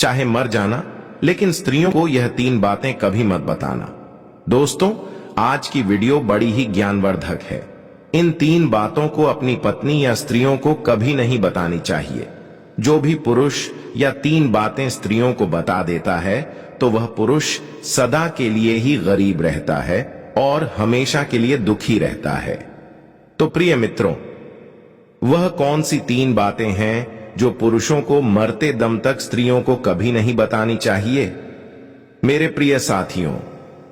चाहे मर जाना, लेकिन स्त्रियों को यह 3 बातें कभी मत बताना। दोस्तों, आज की वीडियो बड़ी ही ज्ञानवर्धक है। इन 3 बातों को अपनी पत्नी या स्त्रियों को कभी नहीं बतानी चाहिए। जो भी पुरुष या 3 बातें स्त्रियों को बता देता है तो वह पुरुष सदा के लिए ही गरीब रहता है और हमेशा के लिए दुखी रहता है। तो प्रिय मित्रों, वह कौन सी 3 बातें हैं जो पुरुषों को मरते दम तक स्त्रियों को कभी नहीं बतानी चाहिए? मेरे प्रिय साथियों,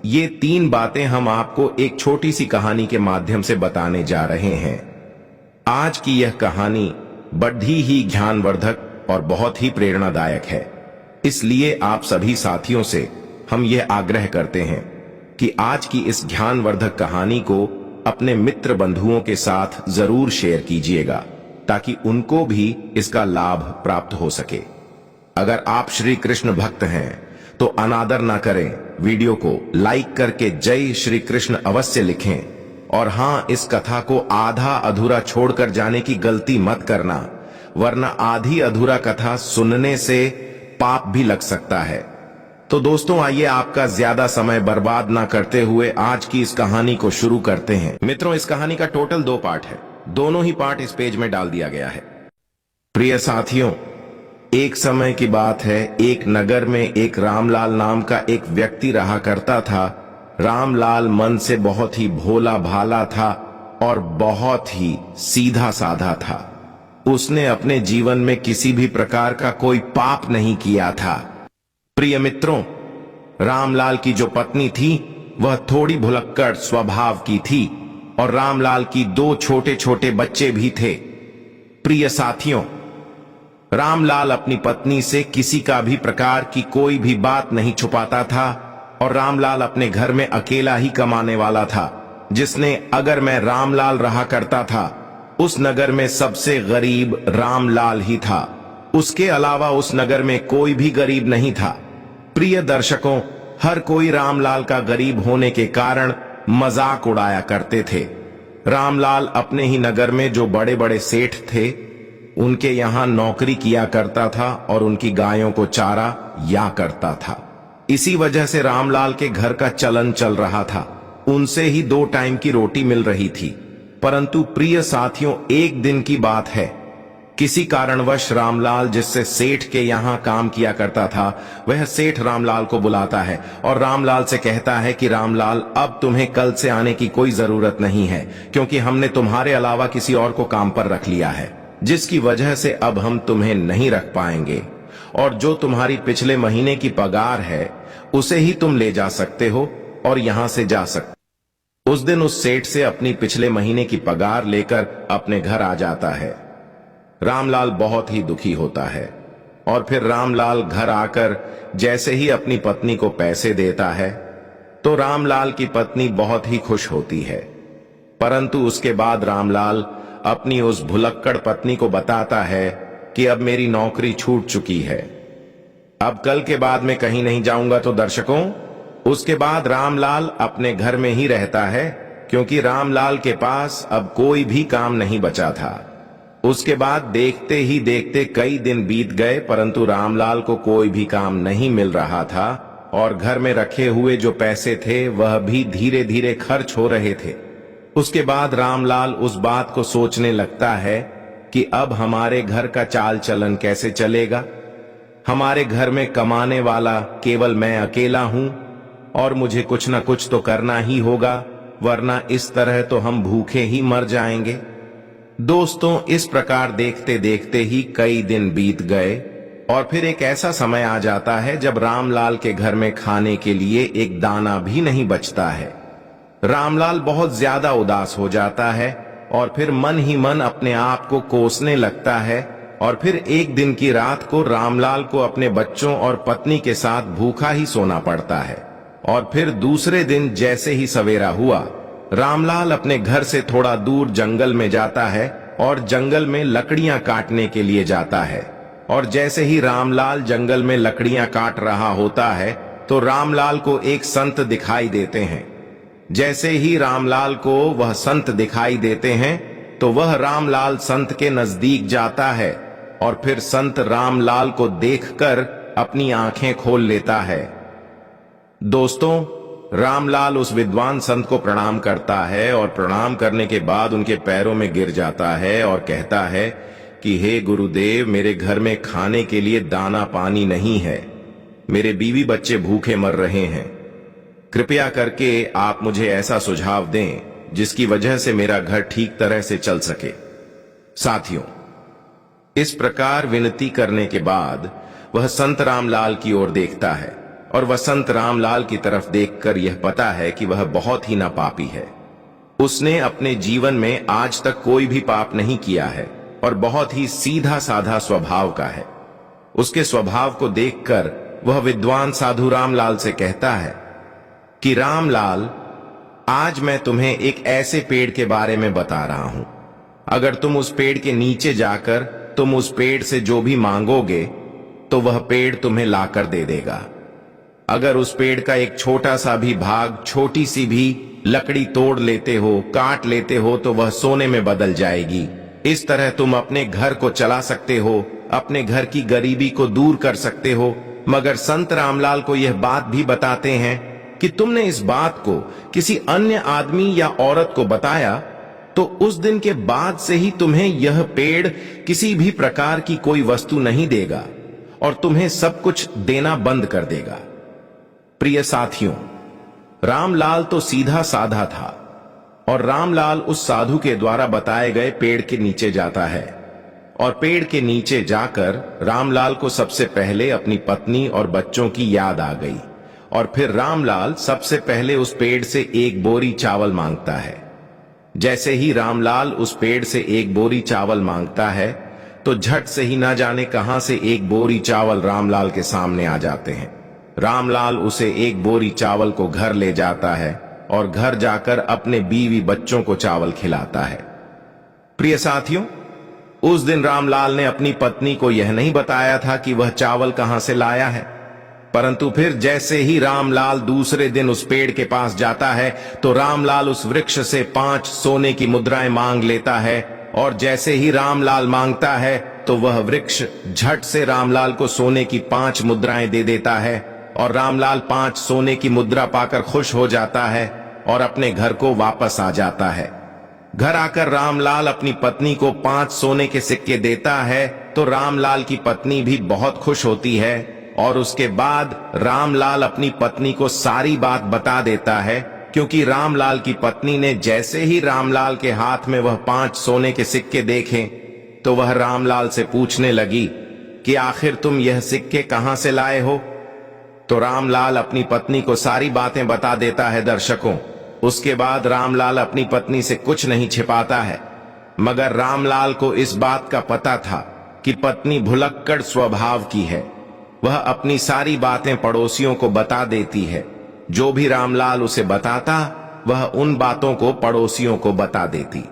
ये 3 बातें हम आपको एक छोटी सी कहानी के माध्यम से बताने जा रहे हैं। आज की यह कहानी बड़ी ही ज्ञानवर्धक और बहुत ही प्रेरणादायक है। इसलिए आप सभी साथियों से हम यह आग्रह करते हैं कि आज की इस ज्ञानवर्धक कहानी को अपने मित्र बंधुओं के साथ जरूर शेयर कीजिएगा, ताकि उनको भी इसका लाभ प्राप्त हो सके। अगर आप श्री कृष्ण भक्त हैं तो अनादर ना करें, वीडियो को लाइक करके जय श्री कृष्ण अवश्य लिखें। और हां, इस कथा को आधा अधूरा छोड़कर जाने की गलती मत करना, वरना आधी अधूरा कथा सुनने से पाप भी लग सकता है। तो दोस्तों, आइए आपका ज्यादा समय बर्बाद ना करते हुए आज की इस कहानी को शुरू करते हैं। मित्रों, इस कहानी का टोटल 2 पार्ट है। दोनों ही पार्ट इस पेज में डाल दिया गया है। प्रिय साथियों, एक समय की बात है, एक नगर में एक रामलाल नाम का एक व्यक्ति रहा करता था। रामलाल मन से बहुत ही भोला भाला था और बहुत ही सीधा साधा था। उसने अपने जीवन में किसी भी प्रकार का कोई पाप नहीं किया था। प्रिय मित्रों, रामलाल की जो पत्नी थी वह थोड़ी भुलक्कड़ स्वभाव की थी और रामलाल की 2 छोटे छोटे बच्चे भी थे। प्रिय साथियों, रामलाल अपनी पत्नी से किसी का भी प्रकार की कोई भी बात नहीं छुपाता था और रामलाल अपने घर में अकेला ही कमाने वाला था, जिसने अगर मैं रामलाल रहा करता था, उस नगर में सबसे गरीब रामलाल ही था। उसके अलावा उस नगर में कोई भी गरीब नहीं था। प्रिय दर्शकों, हर कोई रामलाल का गरीब होने के कारण मजाक उड़ाया करते थे। रामलाल अपने ही नगर में जो बड़े बड़े सेठ थे, उनके यहां नौकरी किया करता था और उनकी गायों को चारा या करता था। इसी वजह से रामलाल के घर का चलन चल रहा था। उनसे ही 2 टाइम की रोटी मिल रही थी। परंतु प्रिय साथियों, एक दिन की बात है, किसी कारणवश रामलाल जिससे सेठ के यहां काम किया करता था, वह सेठ रामलाल को बुलाता है और रामलाल से कहता है कि रामलाल, अब तुम्हें कल से आने की कोई जरूरत नहीं है, क्योंकि हमने तुम्हारे अलावा किसी और को काम पर रख लिया है, जिसकी वजह से अब हम तुम्हें नहीं रख पाएंगे। और जो तुम्हारी पिछले महीने की पगार है, उसे ही तुम ले जा सकते हो और यहां से जा सकते। उस दिन उस सेठ से अपनी पिछले महीने की पगार लेकर अपने घर आ जाता है। रामलाल बहुत ही दुखी होता है और फिर रामलाल घर आकर जैसे ही अपनी पत्नी को पैसे देता है तो रामलाल की पत्नी बहुत ही खुश होती है। परंतु उसके बाद रामलाल अपनी उस भुलक्कड़ पत्नी को बताता है कि अब मेरी नौकरी छूट चुकी है, अब कल के बाद मैं कहीं नहीं जाऊंगा। तो दर्शकों, उसके बाद रामलाल अपने घर में ही रहता है, क्योंकि रामलाल के पास अब कोई भी काम नहीं बचा था। उसके बाद देखते ही देखते कई दिन बीत गए, परंतु रामलाल को कोई भी काम नहीं मिल रहा था और घर में रखे हुए जो पैसे थे वह भी धीरे धीरे खर्च हो रहे थे। उसके बाद रामलाल उस बात को सोचने लगता है कि अब हमारे घर का चाल चलन कैसे चलेगा। हमारे घर में कमाने वाला केवल मैं अकेला हूं और मुझे कुछ ना कुछ तो करना ही होगा, वरना इस तरह तो हम भूखे ही मर जाएंगे। दोस्तों, इस प्रकार देखते देखते ही कई दिन बीत गए और फिर एक ऐसा समय आ जाता है जब रामलाल के घर में खाने के लिए एक दाना भी नहीं बचता है। रामलाल बहुत ज्यादा उदास हो जाता है और फिर मन ही मन अपने आप को कोसने लगता है। और फिर एक दिन की रात को रामलाल को अपने बच्चों और पत्नी के साथ भूखा ही सोना पड़ता है। और फिर दूसरे दिन जैसे ही सवेरा हुआ, रामलाल अपने घर से थोड़ा दूर जंगल में जाता है और जंगल में लकड़ियां काटने के लिए जाता है। और जैसे ही रामलाल जंगल में लकड़ियां काट रहा होता है तो रामलाल को एक संत दिखाई देते हैं। जैसे ही रामलाल को वह संत दिखाई देते हैं तो वह रामलाल संत के नजदीक जाता है और फिर संत रामलाल को देखकर अपनी आंखें खोल लेता है। दोस्तों, रामलाल उस विद्वान संत को प्रणाम करता है और प्रणाम करने के बाद उनके पैरों में गिर जाता है और कहता है कि हे गुरुदेव, मेरे घर में खाने के लिए दाना पानी नहीं है, मेरे बीवी बच्चे भूखे मर रहे हैं। कृपया करके आप मुझे ऐसा सुझाव दें जिसकी वजह से मेरा घर ठीक तरह से चल सके। साथियों, इस प्रकार विनती करने के बाद वह संत रामलाल की ओर देखता है और वह संत रामलाल की तरफ देखकर यह पता है कि वह बहुत ही नापापी है। उसने अपने जीवन में आज तक कोई भी पाप नहीं किया है और बहुत ही सीधा साधा स्वभाव का है। उसके स्वभाव को देखकर वह विद्वान साधु रामलाल से कहता है कि रामलाल, आज मैं तुम्हें एक ऐसे पेड़ के बारे में बता रहा हूं। अगर तुम उस पेड़ के नीचे जाकर तुम उस पेड़ से जो भी मांगोगे तो वह पेड़ तुम्हें लाकर दे देगा। अगर उस पेड़ का एक छोटा सा भी भाग, छोटी सी भी लकड़ी तोड़ लेते हो, काट लेते हो, तो वह सोने में बदल जाएगी। इस तरह तुम अपने घर को चला सकते हो, अपने घर की गरीबी को दूर कर सकते हो। मगर संत रामलाल को यह बात भी बताते हैं कि तुमने इस बात को किसी अन्य आदमी या औरत को बताया तो उस दिन के बाद से ही तुम्हें यह पेड़ किसी भी प्रकार की कोई वस्तु नहीं देगा और तुम्हें सब कुछ देना बंद कर देगा। प्रिय साथियों, रामलाल तो सीधा साधा था और रामलाल उस साधु के द्वारा बताए गए पेड़ के नीचे जाता है और पेड़ के नीचे जाकर रामलाल को सबसे पहले अपनी पत्नी और बच्चों की याद आ गई और फिर रामलाल सबसे पहले उस पेड़ से एक बोरी चावल मांगता है। जैसे ही रामलाल उस पेड़ से एक बोरी चावल मांगता है तो झट से ही ना जाने कहां से एक बोरी चावल रामलाल के सामने आ जाते हैं। रामलाल उसे एक बोरी चावल को घर ले जाता है और घर जाकर अपने बीवी बच्चों को चावल खिलाता है। प्रिय साथियों, उस दिन रामलाल ने अपनी पत्नी को यह नहीं बताया था कि वह चावल कहां से लाया है, परंतु फिर जैसे ही रामलाल दूसरे दिन उस पेड़ के पास जाता है तो रामलाल उस वृक्ष से 5 सोने की मुद्राएं मांग लेता है और जैसे ही रामलाल मांगता है तो वह वृक्ष झट से रामलाल को सोने की 5 मुद्राएं दे देता है और रामलाल 5 सोने की मुद्रा पाकर खुश हो जाता है और अपने घर को वापस आ जाता है। घर आकर रामलाल अपनी पत्नी को 5 सोने के सिक्के देता है तो रामलाल की पत्नी भी बहुत खुश होती है और उसके बाद रामलाल अपनी पत्नी को सारी बात बता देता है, क्योंकि रामलाल की पत्नी ने जैसे ही रामलाल के हाथ में वह 5 सोने के सिक्के देखे तो वह रामलाल से पूछने लगी कि आखिर तुम यह सिक्के कहां से लाए हो। तो रामलाल अपनी पत्नी को सारी बातें बता देता है। दर्शकों, उसके बाद रामलाल अपनी पत्नी से कुछ नहीं छिपाता है, मगर रामलाल को इस बात का पता था कि पत्नी भुलक्कड़ स्वभाव की है। वह अपनी सारी बातें पड़ोसियों को बता देती है। जो भी रामलाल उसे बताता वह उन बातों को पड़ोसियों को बता देती,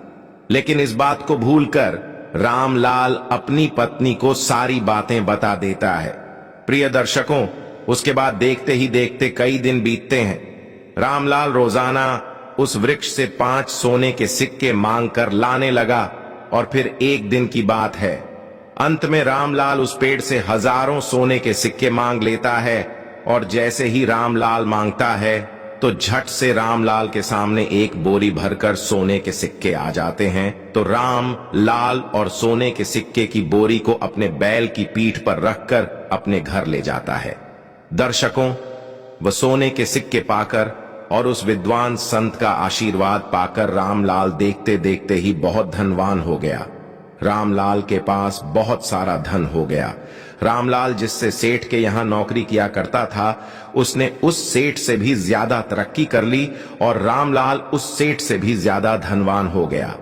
लेकिन इस बात को भूलकर रामलाल अपनी पत्नी को सारी बातें बता देता है। प्रिय दर्शकों, उसके बाद देखते ही देखते कई दिन बीतते हैं। रामलाल रोजाना उस वृक्ष से 5 सोने के सिक्के मांगकर लाने लगा और फिर एक दिन की बात है, अंत में रामलाल उस पेड़ से हजारों सोने के सिक्के मांग लेता है और जैसे ही रामलाल मांगता है तो झट से रामलाल के सामने एक बोरी भरकर सोने के सिक्के आ जाते हैं। तो राम लाल और सोने के सिक्के की बोरी को अपने बैल की पीठ पर रखकर अपने घर ले जाता है। दर्शकों, वह सोने के सिक्के पाकर और उस विद्वान संत का आशीर्वाद पाकर रामलाल देखते देखते ही बहुत धनवान हो गया। रामलाल के पास बहुत सारा धन हो गया। रामलाल जिससे सेठ के यहां नौकरी किया करता था, उसने उस सेठ से भी ज्यादा तरक्की कर ली और रामलाल उस सेठ से भी ज्यादा धनवान हो गया।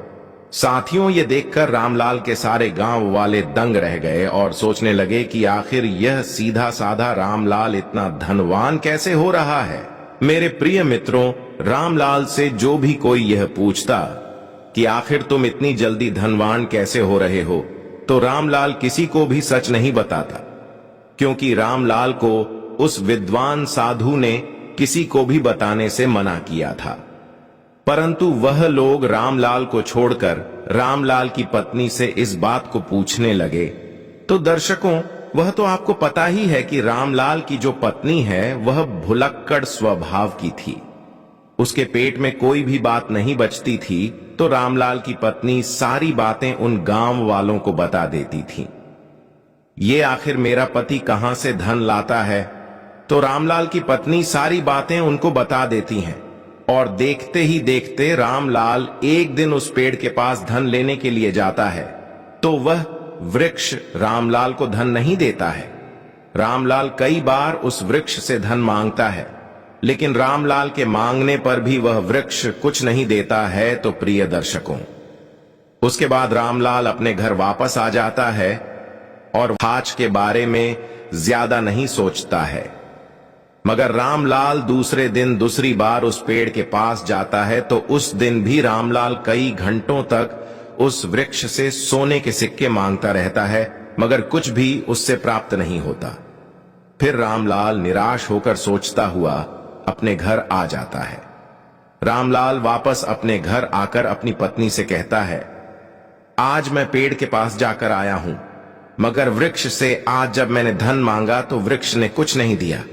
साथियों, ये देखकर रामलाल के सारे गांव वाले दंग रह गए और सोचने लगे कि आखिर यह सीधा साधा रामलाल इतना धनवान कैसे हो रहा है। मेरे प्रिय मित्रों, रामलाल से जो भी कोई यह पूछता कि आखिर तुम इतनी जल्दी धनवान कैसे हो रहे हो, तो रामलाल किसी को भी सच नहीं बताता, क्योंकि रामलाल को उस विद्वान साधु ने किसी को भी बताने से मना किया था। परंतु वह लोग रामलाल को छोड़कर रामलाल की पत्नी से इस बात को पूछने लगे। तो दर्शकों, वह तो आपको पता ही है कि रामलाल की जो पत्नी है वह भुलक्कड़ स्वभाव की थी। उसके पेट में कोई भी बात नहीं बचती थी तो रामलाल की पत्नी सारी बातें उन गांव वालों को बता देती थी। ये आखिर मेरा पति कहां से धन लाता है, तो रामलाल की पत्नी सारी बातें उनको बता देती हैं। और देखते ही देखते रामलाल एक दिन उस पेड़ के पास धन लेने के लिए जाता है तो वह वृक्ष रामलाल को धन नहीं देता है। रामलाल कई बार उस वृक्ष से धन मांगता है, लेकिन रामलाल के मांगने पर भी वह वृक्ष कुछ नहीं देता है। तो प्रिय दर्शकों, उसके बाद रामलाल अपने घर वापस आ जाता है और आज के बारे में ज्यादा नहीं सोचता है। मगर रामलाल दूसरे दिन दूसरी बार उस पेड़ के पास जाता है तो उस दिन भी रामलाल कई घंटों तक उस वृक्ष से सोने के सिक्के मांगता रहता है, मगर कुछ भी उससे प्राप्त नहीं होता। फिर रामलाल निराश होकर सोचता हुआ अपने घर आ जाता है। रामलाल वापस अपने घर आकर अपनी पत्नी से कहता है, आज मैं पेड़ के पास जाकर आया हूं, मगर वृक्ष से आज जब मैंने धन मांगा तो वृक्ष ने कुछ नहीं दिया।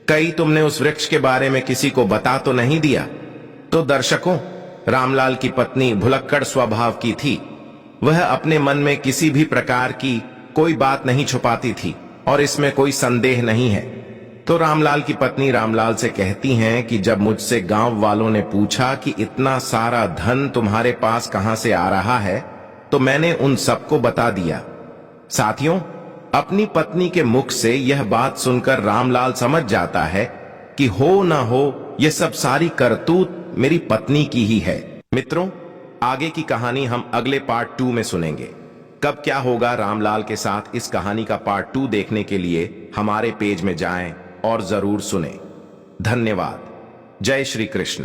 कहीं तुमने उस वृक्ष के बारे में किसी को बता तो नहीं दिया? तो दर्शकों, रामलाल की पत्नी भुलक्कड़ स्वभाव की थी। वह अपने मन में किसी भी प्रकार की कोई बात नहीं छुपाती थी और इसमें कोई संदेह नहीं है। तो रामलाल की पत्नी रामलाल से कहती हैं कि जब मुझसे गांव वालों ने पूछा कि इतना सारा धन तुम्हारे पास कहां से आ रहा है, तो मैंने उन सबको बता दिया। साथियों, अपनी पत्नी के मुख से यह बात सुनकर रामलाल समझ जाता है कि हो ना हो यह सब सारी करतूत मेरी पत्नी की ही है। मित्रों, आगे की कहानी हम अगले पार्ट 2 में सुनेंगे। कब क्या होगा रामलाल के साथ, इस कहानी का पार्ट 2 देखने के लिए हमारे पेज में जाएं और जरूर सुनें। धन्यवाद। जय श्री कृष्ण।